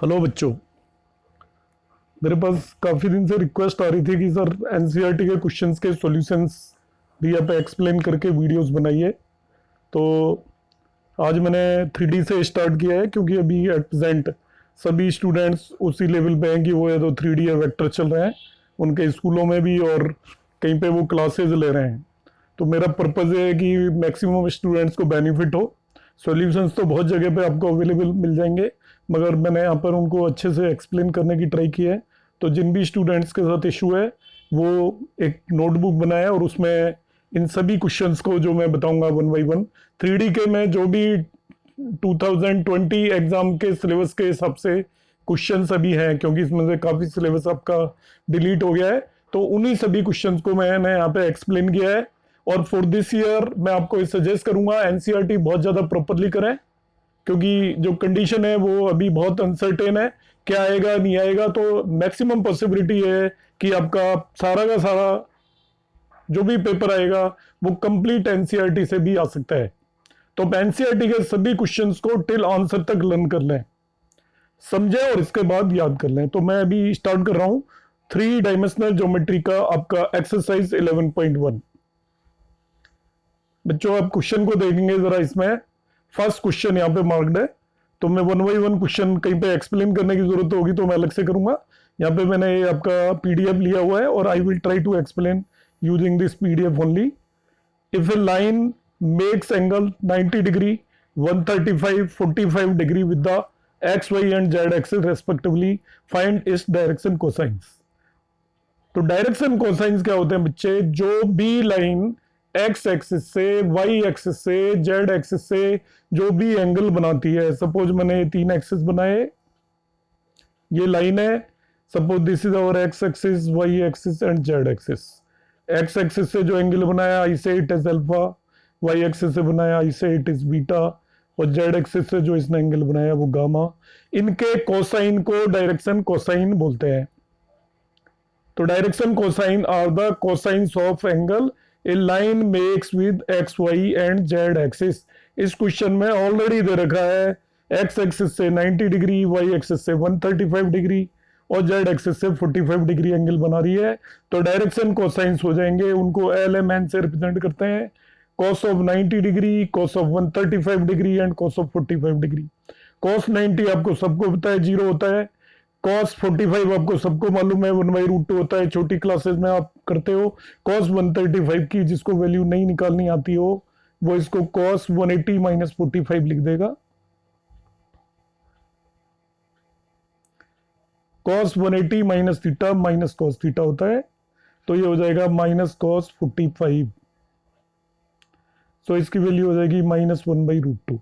Hello बच्चों। मेरे पास काफ़ी दिन से रिक्वेस्ट आ रही थी कि सर एनसीईआरटी के क्वेश्चंस के सॉल्यूशंस भी आप एक्सप्लेन करके वीडियोस बनाइए। तो आज मैंने 3D से स्टार्ट किया है, क्योंकि अभी एट प्रेजेंट सभी स्टूडेंट्स उसी लेवल पे हैं कि वो या तो 3D या वेक्टर चल रहे हैं उनके स्कूलों में भी, और कहीं पे वो क्लासेस ले रहे हैं। तो मेरा पर्पज़ ये है कि मैक्सिमम स्टूडेंट्स को बेनिफिट हो। सॉल्यूशंस तो बहुत जगह पे आपको अवेलेबल मिल जाएंगे, मगर मैंने यहाँ पर उनको अच्छे से एक्सप्लेन करने की ट्राई की है। तो जिन भी स्टूडेंट्स के साथ इशू है वो एक नोटबुक बनाए और उसमें इन सभी क्वेश्चंस को जो मैं बताऊंगा वन बाई वन, 3D के में जो भी 2020 एग्जाम के सिलेबस के हिसाब से क्वेश्चंस अभी हैं, क्योंकि इसमें से काफ़ी सिलेबस आपका डिलीट हो गया है, तो उन्हीं सभी क्वेश्चंस को मैंने यहाँ पे एक्सप्लेन किया है। और फॉर दिस ईयर मैं आपको सजेस्ट करूंगा एनसीईआरटी बहुत ज़्यादा प्रॉपरली करें, क्योंकि जो कंडीशन है वो अभी बहुत अनसर्टेन है, क्या आएगा नहीं आएगा। तो मैक्सिमम पॉसिबिलिटी है कि आपका सारा का सारा जो भी पेपर आएगा वो कंप्लीट एनसीईआरटी से भी आ सकता है। तो आप एनसीईआरटी के सभी क्वेश्चंस को टिल आंसर तक लर्न कर लें, समझे, और इसके बाद याद कर लें। तो मैं अभी स्टार्ट कर रहा हूं 3 डायमेंशनल ज्योमेट्री का आपका एक्सरसाइज 11.1। बच्चों आप क्वेश्चन को देखेंगे जरा, इसमें फर्स्ट क्वेश्चन यहाँ पे मार्क्ड है, तो मैं वन बाई वन क्वेश्चन कहीं पे एक्सप्लेन करने की जरूरत होगी तो मैं अलग से करूंगा। यहाँ पे मैंने ये आपका पीडीएफ लिया हुआ है और I will try to explain using this PDF only. If a line makes angle 90 डिग्री 135 45 degree with the x y and z axis respectively, find its direction cosines. तो डायरेक्शन कोसाइंस क्या होते हैं बच्चे? जो भी लाइन एक्स एक्सिस से, y axis से, जेड एक्सिस से जो भी एंगल बनाती है, सपोज मैंने 3 एक्सिस बनाए, ये लाइन है, suppose this is our x axis, y axis and z axis. X axis से जो एंगल बनाया I say it is alpha, y axis से बनाया I say it is beta, और जेड एक्सिस से जो इसने एंगल बनाया वो गामा। इनके कोसाइन को डायरेक्शन कोसाइन बोलते हैं। तो direction cosine are the cosines of angle a line makes with x y and z axis. इस क्वेश्चन में ऑलरेडी दे रखा है एक्स एक्सिस से 90 डिग्री, वाई एक्सिस से 135 डिग्री और जेड एक्सिस से 45 डिग्री एंगल बना रही है। तो डायरेक्शन कोसाइंस हो जाएंगे, उनको एल एम एन से रिप्रेजेंट करते हैं। Cos of 90 degree, cos of 135 degree and cos of 45 degree. Cos 90 आपको सबको पता है 0 होता है, कॉस 45 आपको सबको मालूम है 1/√2 होता है, छोटी क्लासेस में आप करते हो। कॉस 135 की जिसको वैल्यू नहीं निकालनी आती हो वो इसको कॉस 180 माइनस 45 लिख देगा। Cos 180 minus theta minus cos theta होता है, तो ये हो जाएगा माइनस कॉस 45। सो इसकी वैल्यू हो जाएगी -1/√2।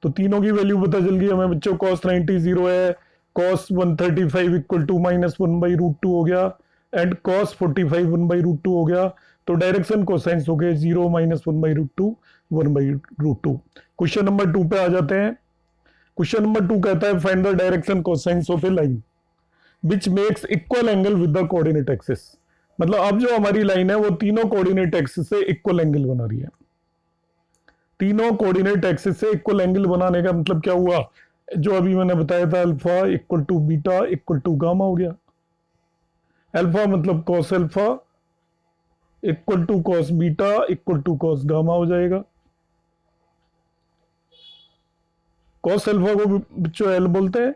तो तीनों की वैल्यू पता चल गई हमें बच्चों। कॉस 90 0 है, कॉस 135 इक्वल टू -1/√2 हो गया, एंड कॉस 45 1/√2 हो गया। तो डायरेक्शन कोसाइंस हो गए 0 -1/√2 1/√2। क्वेश्चन नंबर 2 पे आ जाते हैं। क्वेश्चन नंबर 2 कहता है find the direction cosines of A line which makes equal angle with the coordinate axis. मतलब अब जो हमारी लाइन है वो तीनों कोऑर्डिनेट एक्सिस से इक्वल एंगल बना रही है। तीनों कोऑर्डिनेट एक्सिस से इक्वल एंगल बनाने का मतलब क्या हुआ? जो अभी मैंने बताया था alpha equal to beta equal to gamma हो गया। अल्फा मतलब cos alpha equal to cos beta equal to cos gamma हो जाएगा। कॉस अल्फा को बच्चों एल बोलते हैं,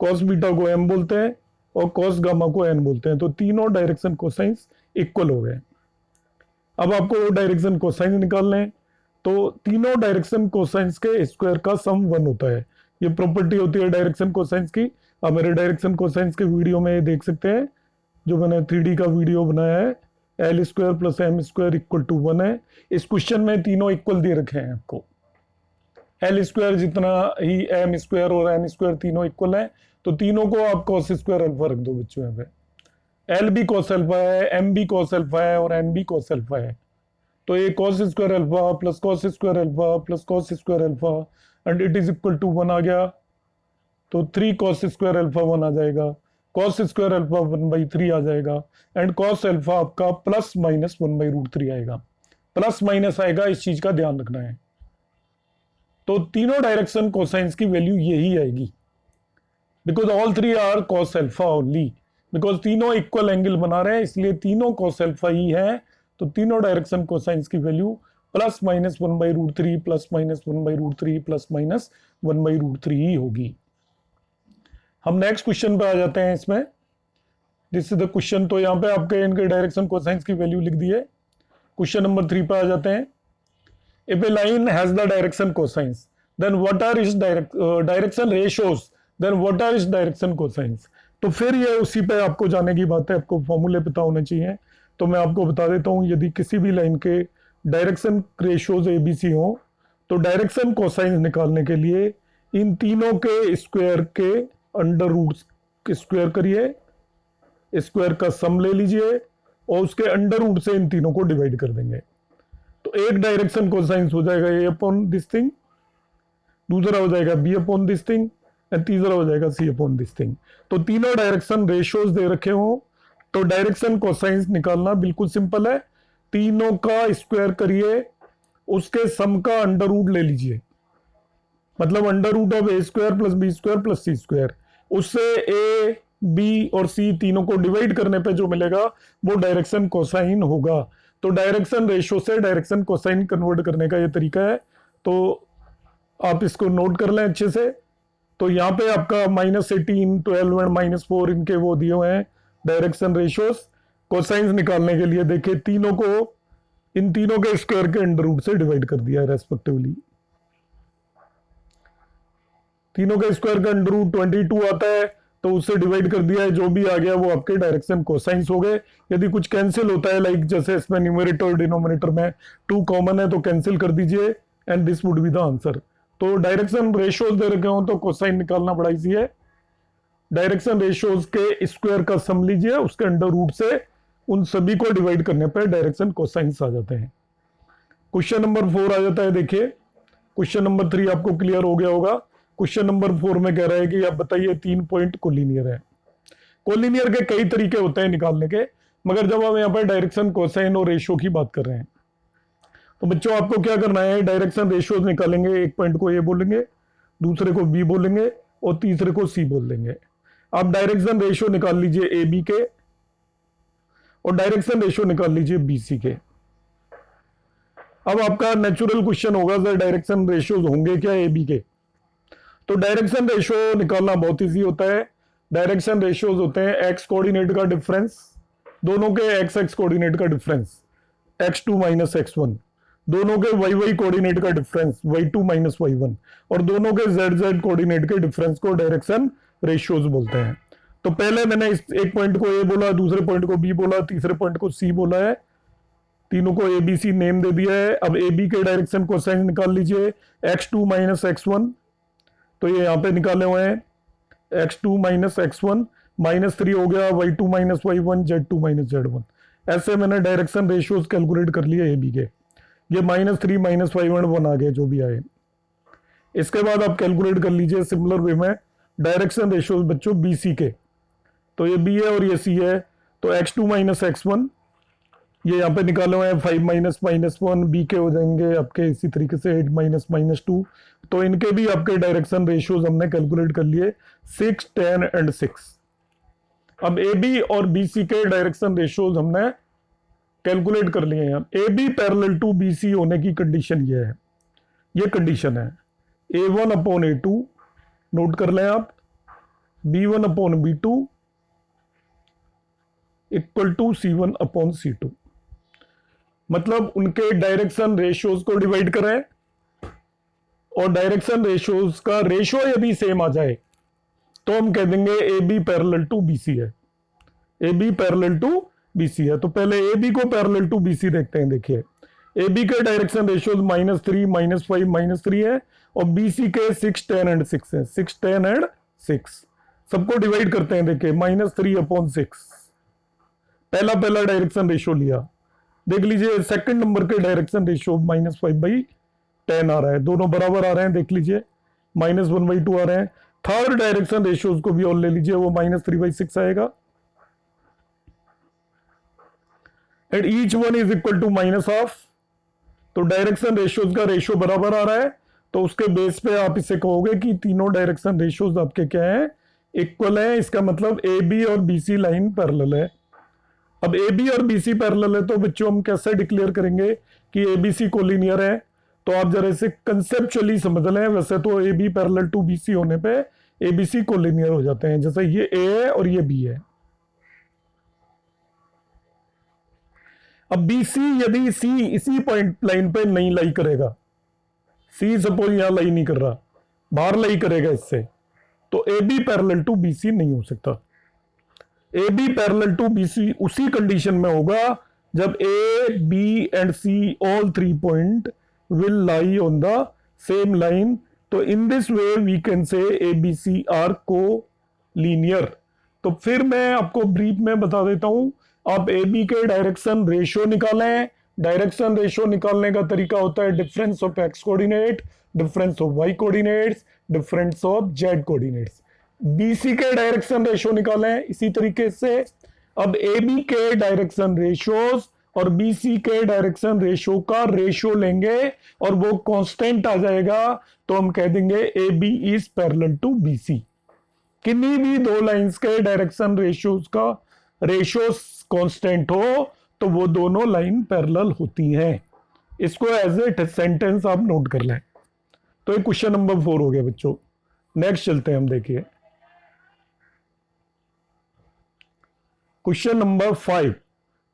कॉस बीटा को एम बोलते हैं और कॉस गामा को एन बोलते हैं। तो तीनों डायरेक्शन कोसाइंस इक्वल हो गए। अब आपको डायरेक्शन कोसाइंस निकालने हैं, तो तीनों डायरेक्शन कोसाइंस के स्क्वायर का सम 1 होता है। ये प्रॉपर्टी होती है डायरेक्शन कोसाइंस की। आप मेरे डायरेक्शन कोसाइंस के वीडियो में देख सकते हैं, जो मैंने 3D का वीडियो बनाया है। L square plus m square equal to 1 है। इस क्वेश्चन में तीनों इक्वल दे रखे हैं आपको। एल स्क्वायर जितना ही एम स्क्वायर और एन स्क्वायर तीनों इक्वल है, तो तीनों को आप कॉस स्क्वायर अल्फा रख दो बच्चों। यहाँ पे एल भी कॉस अल्फा है, एम भी कॉस अल्फा है और एन भी कॉस अल्फा है। तो ये cos square alpha plus cos square alpha plus cos square alpha and it is equal to 1 आ गया। तो 3 कॉस स्क्वायर अल्फा 1 आ जाएगा, कॉस स्क्वायर अल्फा 1/3 आ जाएगा, एंड कॉस अल्फा आपका प्लस माइनस 1/√3 आएगा। प्लस माइनस आएगा, इस चीज का ध्यान रखना है। तो तीनों डायरेक्शन कोसाइंस की वैल्यू यही आएगी, because all three are cos alpha only, because तीनों इक्वल एंगल बना रहे हैं इसलिए तीनों कॉस अल्फा ही है। तो तीनों डायरेक्शन कोसाइंस की value plus minus 1/√3 plus minus 1/√3 plus minus 1/√3 ही होगी। हम नेक्स्ट क्वेश्चन पे आ जाते हैं। इसमें दिस इज द क्वेश्चन। तो यहाँ पे आपके इनके डायरेक्शन कोसाइंस की वैल्यू लिख दी है। क्वेश्चन नंबर 3 पे आ जाते हैं। If a line has the direction cosines, then what are its direction ratios? Then what are its direction cosines? तो फिर ये उसी पे आपको जाने की बात है, आपको फॉर्मूले पता होने चाहिए। तो मैं आपको बता देता हूँ, यदि किसी भी लाइन के डायरेक्शन रेशियोज ABC हो तो डायरेक्शन कोसाइंस निकालने के लिए इन तीनों के स्क्वायर के अंडर रूट स्क्वायर करिए, स्क्वायर का सम ले लीजिए और उसके अंडर रूट से इन तीनों को डिवाइड कर देंगे। तो एक डायरेक्शन कोसाइंस हो जाएगा A अपॉन दिस थिंग, दूसरा हो जाएगा B upon this thing and तीसरा हो जाएगा C अपॉन दिस थिंग। तो तीनों डायरेक्शन रेशियोज दे रखे हो तो डायरेक्शन कोसाइंस निकालना बिल्कुल सिंपल है। तीनों का स्क्वायर करिए, उसके सम का अंडर रूट ले लीजिए, मतलब under root of A square plus B square plus C square, उससे A B और C तीनों को डिवाइड करने पे जो मिलेगा वो डायरेक्शन कोसाइन होगा। तो डायरेक्शन रेशियो से डायरेक्शन कोसाइन कन्वर्ट करने का ये तरीका है। तो आप इसको नोट कर लें अच्छे से। तो यहाँ पे आपका -18, 12 एंड -4 इनके वो दिए हुए हैं डायरेक्शन रेशियोज। कोसाइंस निकालने के लिए देखिए तीनों को इन तीनों के स्क्वायर के अंडर रूट से डिवाइड कर दिया है रेस्पेक्टिवली। तीनों के स्क्वायर का अंडर रूट 22 आता है तो उससे डिवाइड कर दिया है, जो भी आ गया वो आपके डायरेक्शन कोसाइंस हो गए। यदि कुछ कैंसिल होता है, लाइक जैसे इसमें न्यूमरेटर और डिनोमिनेटर में 2 कॉमन है तो कैंसिल कर दीजिए and this would be the answer. तो डायरेक्शन रेशियोज दे रखे हो तो कोसाइन निकालना बड़ा इजी है। डायरेक्शन रेशियोज के स्क्वायर का सम लीजिए, उसके अंडर रूट से उन सभी को डिवाइड करने पर डायरेक्शन कोसाइंस आ जाते हैं। क्वेश्चन नंबर 4 आ जाता है। देखिए क्वेश्चन नंबर 3 आपको क्लियर हो गया होगा। क्वेश्चन नंबर 4 में कह रहा है कि आप बताइए 3 पॉइंट कोलिनियर है। कोलिनियर के कई तरीके होते हैं निकालने के, मगर जब हम यहाँ पर डायरेक्शन कोसाइन और रेशियो की बात कर रहे हैं तो बच्चों आपको क्या करना है, डायरेक्शन रेशियोज निकालेंगे। एक पॉइंट को ए बोलेंगे, दूसरे को बी बोलेंगे और तीसरे को सी बोल देंगे। आप डायरेक्शन रेशियो निकाल लीजिए ए बी के और डायरेक्शन रेशियो निकाल लीजिए बी सी के। अब आपका नेचुरल क्वेश्चन होगा सर डायरेक्शन रेशियोज होंगे क्या ए बी के? तो डायरेक्शन रेशियो निकालना बहुत इजी होता है। डायरेक्शन रेशियोज होते हैं एक्स कोऑर्डिनेट का डिफरेंस, दोनों के एक्स एक्स कोऑर्डिनेट का डिफरेंस x2 माइनस x1, दोनों के वाई वाई कोऑर्डिनेट का डिफरेंस y2 माइनस y1 और दोनों के जेड जेड कोऑर्डिनेट के डिफरेंस को डायरेक्शन रेशियोज बोलते हैं। तो पहले मैंने एक पॉइंट को ए बोला, दूसरे पॉइंट को बी बोला, तीसरे पॉइंट को सी बोला है, तीनों को ABC नेम दे दिया है। अब AB के डायरेक्शन कोसाइन निकाल लीजिए x2 माइनस x1, तो ये यहाँ पे निकाले हुए हैं x2 माइनस x1 -3 हो गया, y2 minus y1, z2 minus z1। ऐसे मैंने डायरेक्शन रेशियोज कैलकुलेट कर लिए ए बी के। ये -3 माइनस y1 1 आ गए जो भी आए। इसके बाद आप कैलकुलेट कर लीजिए सिमिलर वे में डायरेक्शन रेशियोज बच्चों बी सी के। तो ये बी है और ये सी है, तो x2 माइनस x1 ये यहाँ पे निकाले हुए हैं 5 माइनस -1, बी के हो जाएंगे आपके इसी तरीके से 8 माइनस -2। तो इनके भी आपके डायरेक्शन रेशियोज हमने कैलकुलेट कर लिए 6, 10 एंड 6। अब ए बी और बी सी के डायरेक्शन रेशियोज हमने कैलकुलेट कर लिए हैं। A B parallel to B C होने की कंडीशन ये है, ये कंडीशन है A1 अपॉन A2, नोट कर लें आप, B1 upon B2 equal to C1 upon C2। मतलब उनके डायरेक्शन रेशियोज को डिवाइड करें और डायरेक्शन रेशियोज का रेशियो यदि सेम आ जाए तो हम कह देंगे A B parallel to B C है, A B parallel to B C है। तो पहले ए बी को पैरेलल टू बी सी देखते हैं। देखिए ए बी के डायरेक्शन रेशियोज -3, -5, -3 है और बी सी के 6, 10 एंड 6 है। 6, 10 एंड 6 सबको डिवाइड करते हैं। देखिए -3 अपॉन 6 पहला डायरेक्शन रेशियो लिया। देख लीजिए सेकंड नंबर के डायरेक्शन रेशियो -5/10 आ रहा है, दोनों बराबर आ रहे हैं। देख लीजिए -1/2 आ रहे हैं। थर्ड डायरेक्शन रेशियोज को भी और ले लीजिए, वो -3/6 आएगा and each one is equal to -1/2। तो डायरेक्शन रेशियोज का रेशियो बराबर आ रहा है तो उसके बेस पे आप इसे कहोगे कि तीनों डायरेक्शन रेशियोज आपके क्या हैं, इक्वल है। इसका मतलब ए बी और बी सी लाइन पैरेलल है। अब ए बी और बी सी पैरेलल है तो बच्चों हम कैसे डिक्लेयर करेंगे कि ए बी सी कोलिनियर है? तो आप जरा इसे कंसेप्चुअली समझ लें। वैसे तो A B parallel to B C होने पे ए बी सी कोलिनियर हो जाते हैं। जैसे ये ए है और ये बी है। अब बी सी यदि सी इसी पॉइंट लाइन पे नहीं लाई करेगा, सी सपोज यहां लाई नहीं कर रहा, बाहर लाई करेगा इससे, तो A B parallel to B C नहीं हो सकता। A B parallel to B C उसी कंडीशन में होगा जब A B and C all 3 point will lie on the same line. तो in this way we can say A B C are collinear. तो फिर मैं आपको brief में बता देता हूं। आप ए बी के डायरेक्शन रेशियो निकालें। डायरेक्शन रेशियो निकालने का तरीका होता है difference of x coordinate, difference of y coordinates, difference of z coordinates. BC के डायरेक्शन रेशियो निकालें इसी तरीके से। अब ए बी के डायरेक्शन रेशियोज और बीसी के डायरेक्शन रेशियो का रेशियो लेंगे और वो कांस्टेंट आ जाएगा, तो हम कह देंगे A B is parallel to BC. किन्हीं भी दो लाइंस के डायरेक्शन रेशियोज का रेशियो कांस्टेंट हो तो वो दोनों लाइन पैरेलल होती हैं। इसको एज ए सेंटेंस आप नोट कर लें। तो ये क्वेश्चन नंबर 4 हो गया बच्चों। नेक्स्ट चलते हैं हम। देखिए क्वेश्चन नंबर 5।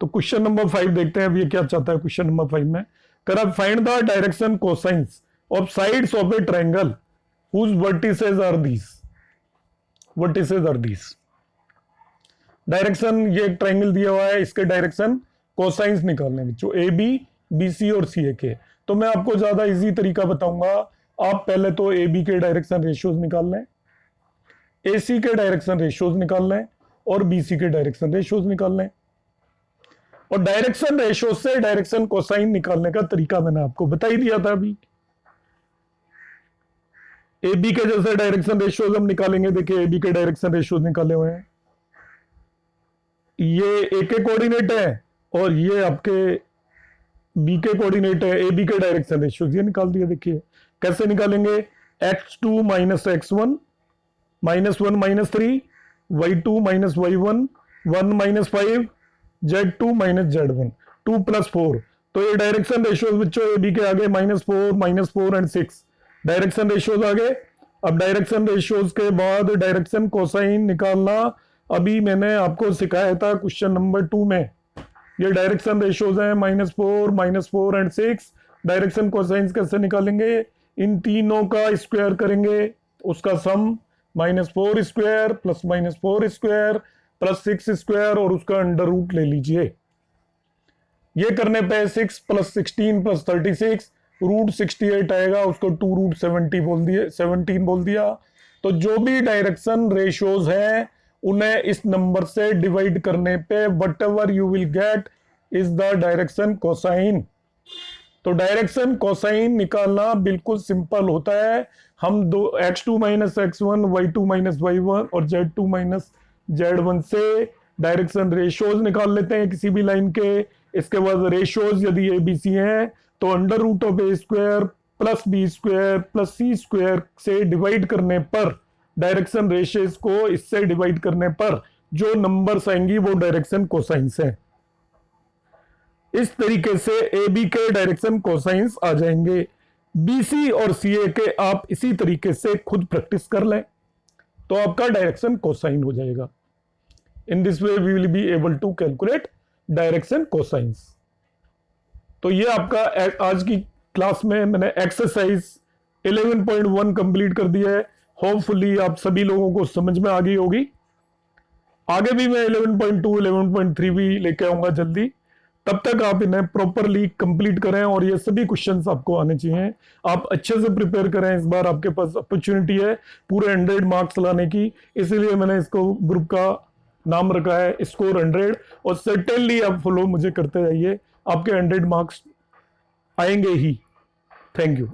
तो क्वेश्चन नंबर 5 देखते हैं अब ये क्या चाहता है। क्वेश्चन नंबर 5 में कर find the direction cosines of sides of a triangle whose vertices are these. Vertices are these. Direction, ये एक ट्रायंगल दिया हुआ है, इसके डायरेक्शन कोसाइंस निकालने बच्चों, ए बी, बी सी और सी ए के। तो मैं आपको ज्यादा इजी तरीका बताऊंगा। आप पहले तो ए बी के डायरेक्शन रेशियोज निकाल लें, ए सी के डायरेक्शन रेशियोज निकाल लें और बी सी के डायरेक्शन रेशियोज निकाल लें। और डायरेक्शन रेशियो से डायरेक्शन कोसाइन निकालने का तरीका मैंने आपको बता ही दिया था अभी। ए बी के जैसे डायरेक्शन रेशियोज हम निकालेंगे। देखिए ए बी के डायरेक्शन रेशियोज निकाले हुए हैं। ये ए के कोऑर्डिनेट है और ये आपके बी के कोऑर्डिनेट है। ए बी के डायरेक्शन रेशियोज ये निकाल दिए। देखिए कैसे निकालेंगे। x2 minus x1 -1 -3, y2 minus y1 1 minus 5, z2 minus z1 2 + 4। तो ये डायरेक्शन रेशियोज बच्चों ए बी के आगे -4 एंड 6 डायरेक्शन रेशियोज आ गए। अब डायरेक्शन रेशियोज के बाद डायरेक्शन कोसाइन निकालना अभी मैंने आपको सिखाया था क्वेश्चन नंबर 2 में। ये डायरेक्शन रेशियोज हैं -4 एंड 6। डायरेक्शन कोसाइंस कैसे निकालेंगे? इन तीनों का स्क्वायर करेंगे, उसका सम -4 square plus -4 square plus 6 square और उसका अंडर रूट ले लीजिए। ये करने पे 6 + 16 + 36 रूट 68 आएगा। उसको 2 रूट 17 बोल दिया। तो जो भी डायरेक्शन रेशियोज हैं उन्हें इस नंबर से डिवाइड करने पे what ever you will get is the direction cosine. तो डायरेक्शन कोसाइन निकालना बिल्कुल सिंपल होता है। हम दो x2 minus x1, y2 minus y1 और z2 माइनस z1 से डायरेक्शन रेशियोज निकाल लेते हैं किसी भी लाइन के। इसके बाद रेशियोज यदि ए बी सी हैं तो under root of a square plus b square plus c square से डिवाइड करने पर, डायरेक्शन रेशियोज को इससे डिवाइड करने पर जो नंबर्स आएंगी वो डायरेक्शन कोसाइंस है। इस तरीके से ए बी के डायरेक्शन कोसाइंस आ जाएंगे। बी सी और सी ए के आप इसी तरीके से खुद प्रैक्टिस कर लें तो आपका डायरेक्शन कोसाइन हो जाएगा। In this way we will be able to calculate direction cosines. तो ये आपका आज की क्लास में मैंने एक्सरसाइज 11.1 कंप्लीट कर दिया है। होपफुली आप सभी लोगों को समझ में आ गई होगी। आगे भी मैं 11.2 11.3 भी लेके आऊंगा जल्दी। तब तक आप इन्हें प्रॉपरली कंप्लीट करें और ये सभी क्वेश्चंस आपको आने चाहिए। आप अच्छे से प्रिपेयर करें। इस बार आपके पास अपॉर्चुनिटी है पूरे 100 मार्क्स लाने की, इसीलिए मैंने इसको ग्रुप का नाम रखा है स्कोर 100। और सर्टेनली आप फॉलो मुझे करते रहिए, आपके 100 मार्क्स आएंगे ही। Thank you.